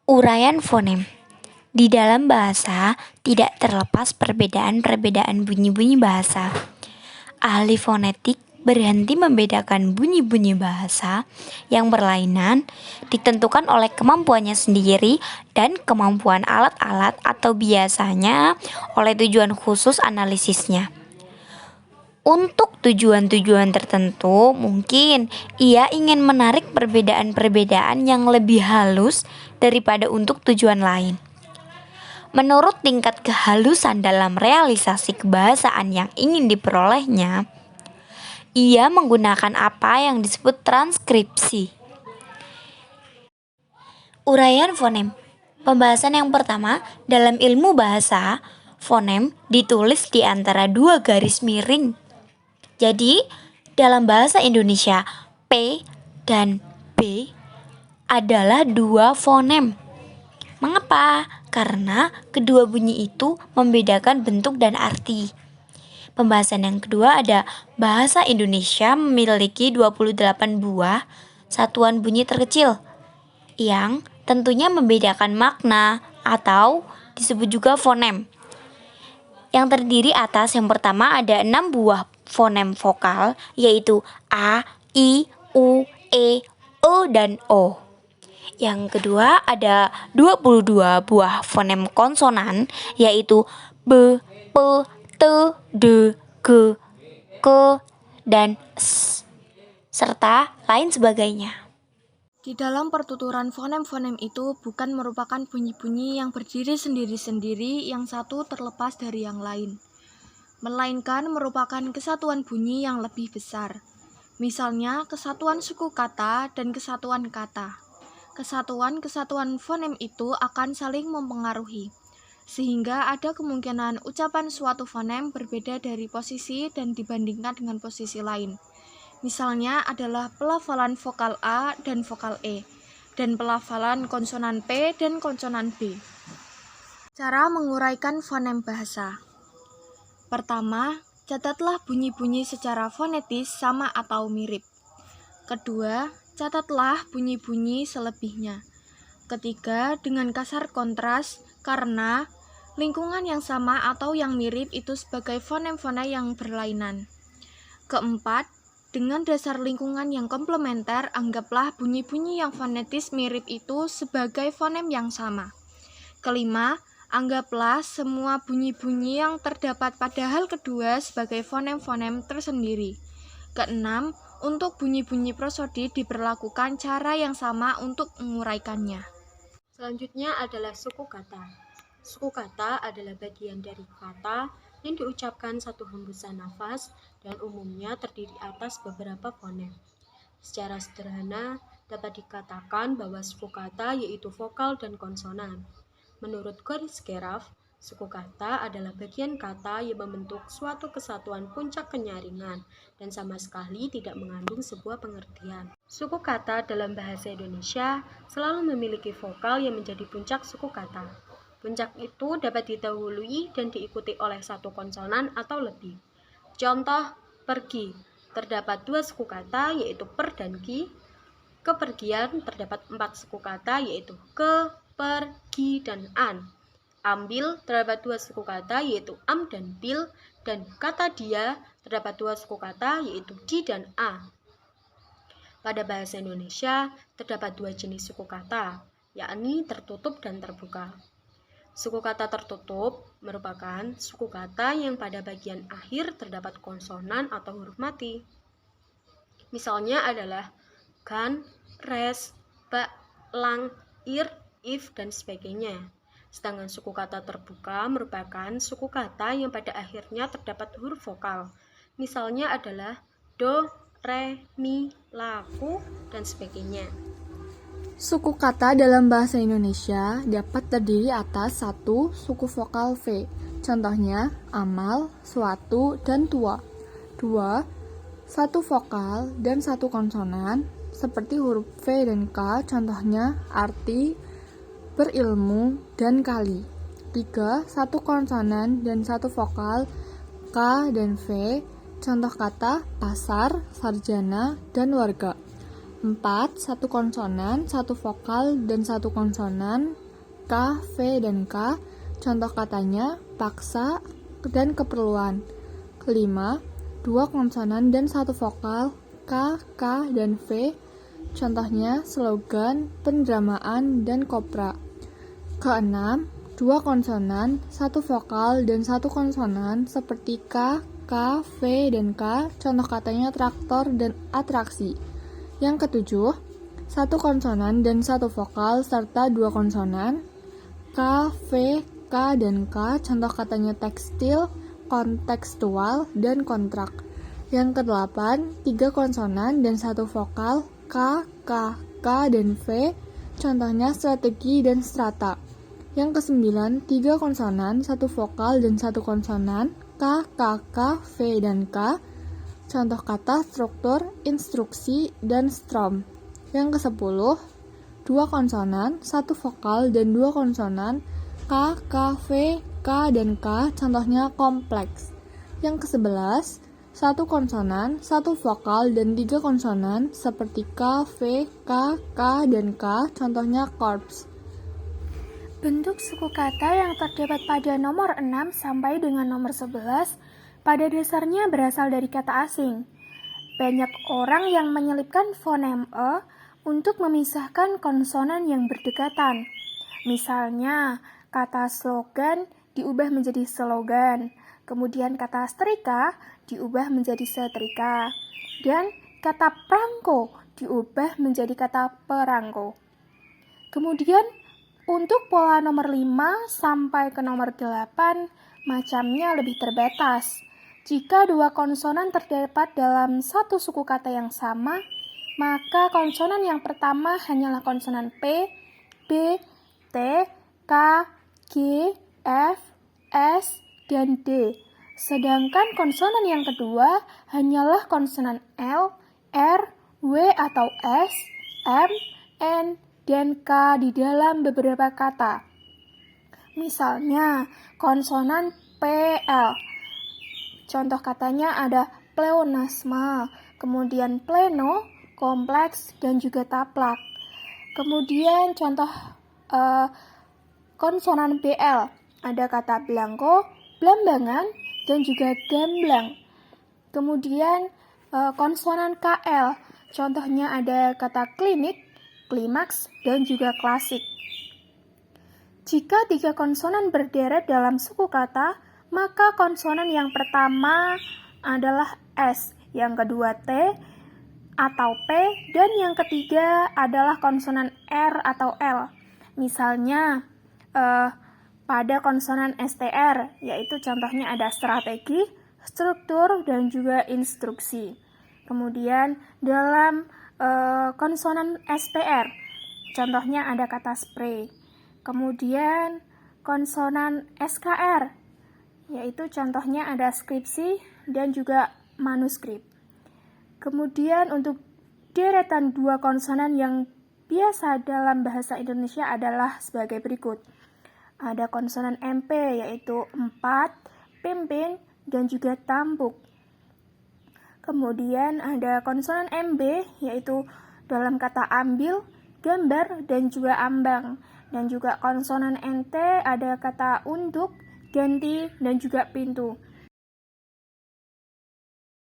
Uraian fonem. Di dalam bahasa, tidak terlepas perbedaan-perbedaan bunyi-bunyi bahasa. Ahli fonetik berhenti membedakan bunyi-bunyi bahasa yang berlainan ditentukan oleh kemampuannya sendiri dan kemampuan alat-alat atau biasanya oleh tujuan khusus analisisnya. Untuk tujuan-tujuan tertentu, mungkin ia ingin menarik perbedaan-perbedaan yang lebih halus daripada untuk tujuan lain. Menurut tingkat kehalusan dalam realisasi kebahasaan yang ingin diperolehnya, ia menggunakan apa yang disebut transkripsi. Uraian fonem. Pembahasan yang pertama, dalam ilmu bahasa, fonem ditulis di antara dua garis miring. Jadi, dalam bahasa Indonesia, P dan B adalah dua fonem. Mengapa? Karena kedua bunyi itu membedakan bentuk dan arti. Pembahasan yang kedua ada bahasa Indonesia memiliki 28 buah satuan bunyi terkecil yang tentunya membedakan makna atau disebut juga fonem. Yang terdiri atas yang pertama ada 6 buah fonem vokal, yaitu A, I, U, E, O, dan O. Yang kedua ada 22 buah fonem konsonan, yaitu B, P, T, D, G, K, dan S, serta lain sebagainya. Di dalam pertuturan fonem-fonem itu bukan merupakan bunyi-bunyi yang berdiri sendiri-sendiri yang satu terlepas dari yang lain, melainkan merupakan kesatuan bunyi yang lebih besar. Misalnya, kesatuan suku kata dan kesatuan kata. Kesatuan-kesatuan fonem itu akan saling mempengaruhi, sehingga ada kemungkinan ucapan suatu fonem berbeda dari posisi dan dibandingkan dengan posisi lain. Misalnya adalah pelafalan vokal A dan vokal E, dan pelafalan konsonan P dan konsonan B. Cara menguraikan fonem bahasa. Pertama, catatlah bunyi-bunyi secara fonetis sama atau mirip. Kedua, catatlah bunyi-bunyi selebihnya. Ketiga, dengan kasar kontras karena lingkungan yang sama atau yang mirip itu sebagai fonem-fonem yang berlainan. Keempat, dengan dasar lingkungan yang komplementer, anggaplah bunyi-bunyi yang fonetis mirip itu sebagai fonem yang sama. Kelima, anggaplah semua bunyi-bunyi yang terdapat pada hal kedua sebagai fonem-fonem tersendiri. Keenam, untuk bunyi-bunyi prosodi diberlakukan cara yang sama untuk menguraikannya. Selanjutnya adalah suku kata. Suku kata adalah bagian dari kata yang diucapkan satu hembusan nafas dan umumnya terdiri atas beberapa fonem. Secara sederhana, dapat dikatakan bahwa suku kata yaitu vokal dan konsonan. Menurut Goris Geraf, suku kata adalah bagian kata yang membentuk suatu kesatuan puncak kenyaringan dan sama sekali tidak mengandung sebuah pengertian. Suku kata dalam bahasa Indonesia selalu memiliki vokal yang menjadi puncak suku kata. Puncak itu dapat didahului dan diikuti oleh satu konsonan atau lebih. Contoh, pergi. Terdapat dua suku kata yaitu per dan ki. Kepergian terdapat 4 suku kata yaitu ke, per, gi, dan an. Ambil terdapat 2 suku kata yaitu am dan bil, dan kata dia terdapat 2 suku kata yaitu di dan a. Pada bahasa Indonesia terdapat 2 jenis suku kata, yakni tertutup dan terbuka. Suku kata tertutup merupakan suku kata yang pada bagian akhir terdapat konsonan atau huruf mati. Misalnya adalah kan, res, ba, lang, ir, if, dan sebagainya. Sedangkan suku kata terbuka merupakan suku kata yang pada akhirnya terdapat huruf vokal. Misalnya adalah do, re, mi, la, ku, dan sebagainya. Suku kata dalam bahasa Indonesia dapat terdiri atas satu suku vokal V, contohnya amal, suatu, dan tua. Dua, satu vokal dan satu konsonan, seperti huruf V dan K, contohnya arti, berilmu, dan kali. Tiga, satu konsonan dan satu vokal, K dan V, contoh kata pasar, sarjana, dan warga. 4. Satu konsonan, satu vokal, dan satu konsonan. K, V, dan K. Contoh katanya paksa dan keperluan. 5. Dua konsonan dan satu vokal, K, K, dan V. Contohnya slogan, pendramaan, dan kopra. 6. Dua konsonan, satu vokal, dan satu konsonan seperti K, K, V, dan K. Contoh katanya traktor dan atraksi. Yang ketujuh, satu konsonan dan satu vokal serta dua konsonan, K, V, K, dan K. Contoh katanya tekstil, kontekstual, dan kontrak. Yang kedelapan, tiga konsonan dan satu vokal, K, K, K, dan V. Contohnya strategi dan strata. Yang kesembilan, tiga konsonan, satu vokal, dan satu konsonan, K, K, K, V, dan K. Contoh kata struktur, instruksi, dan strom. Yang kesepuluh, dua konsonan, satu vokal, dan dua konsonan, K, K, V, K, dan K. Contohnya kompleks. Yang kesebelas, satu konsonan, satu vokal, dan tiga konsonan seperti K, V, K, K, dan K. Contohnya korps. Bentuk suku kata yang terdapat pada nomor 6 sampai dengan nomor 11 pada dasarnya berasal dari kata asing. Banyak orang yang menyelipkan fonem E untuk memisahkan konsonan yang berdekatan. Misalnya, kata slogan diubah menjadi slogan, kemudian kata setrika diubah menjadi setrika, dan kata perangko diubah menjadi kata perangko. Kemudian, untuk pola nomor 5 sampai ke nomor 8, macamnya lebih terbatas. Jika dua konsonan terdapat dalam satu suku kata yang sama, maka konsonan yang pertama hanyalah konsonan P, B, T, K, G, F, S, dan D. Sedangkan konsonan yang kedua hanyalah konsonan L, R, W atau S, M, N, dan K di dalam beberapa kata. Misalnya, konsonan PL. Contoh katanya ada pleonasma, kemudian pleno, kompleks, dan juga taplak. Kemudian contoh konsonan BL, ada kata blanko, blambangan, dan juga gamblang. Kemudian konsonan KL, contohnya ada kata klinik, klimaks, dan juga klasik. Jika tiga konsonan berderet dalam suku kata, maka konsonan yang pertama adalah S, yang kedua T atau P, dan yang ketiga adalah konsonan R atau L. Misalnya, pada konsonan STR, yaitu contohnya ada strategi, struktur, dan juga instruksi. Kemudian dalam konsonan SPR, contohnya ada kata spray. Kemudian konsonan SKR, yaitu contohnya ada skripsi dan juga manuskrip. Kemudian untuk deretan dua konsonan yang biasa dalam bahasa Indonesia adalah sebagai berikut. Ada konsonan MP, yaitu empat, pimpin, dan juga tampuk. Kemudian ada konsonan MB, yaitu dalam kata ambil, gambar, dan juga ambang. Dan juga konsonan NT ada kata untuk, ganti, dan juga pintu.